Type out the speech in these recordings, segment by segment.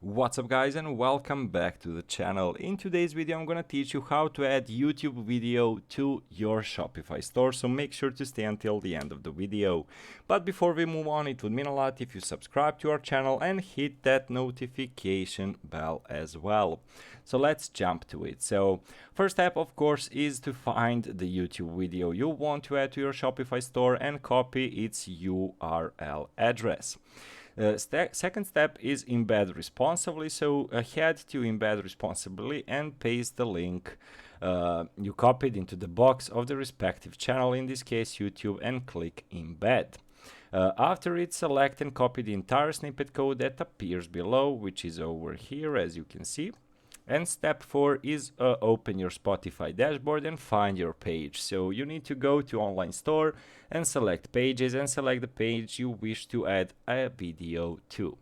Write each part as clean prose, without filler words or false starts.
What's up guys, and welcome back to the channel. In today's video I'm gonna teach you how to add YouTube video to your Shopify store, so make sure to stay until the end of the video. But before we move on, it would mean a lot if you subscribe to our channel and hit that notification bell as well. So let's jump to it. So first step, of course, is to find the YouTube video you want to add to your Shopify store and copy its URL address. Second step is embed responsibly, so head to embed responsibly and paste the link you copied into the box of the respective channel, in this case YouTube, and click embed. After it, select and copy the entire snippet code that appears below, which is over here as you can see. And step 4 is open your Spotify dashboard and find your page. So you need to go to online store and select pages and select the page you wish to add a video to.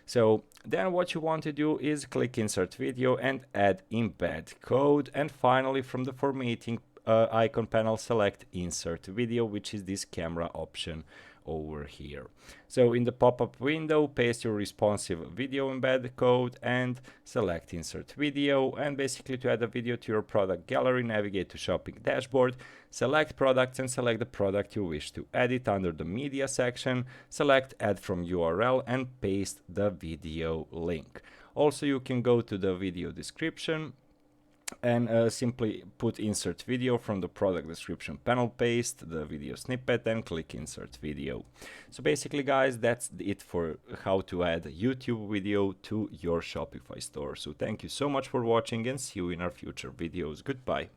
So then what you want to do is click insert video and add embed code. And finally, from the formatting icon panel, select insert video, which is this camera option over here. So in the pop-up window, paste your responsive video embed code and select insert video. And basically, to add a video to your product gallery, navigate to shopping dashboard, select products and select the product you wish to edit. Under the media section, select add from URL and paste the video link. Also, you can go to the video description and simply put insert video from the product description panel, paste the video snippet and click insert video. So basically guys, that's it for how to add a YouTube video to your Shopify store. So thank you so much for watching and see you in our future videos. Goodbye.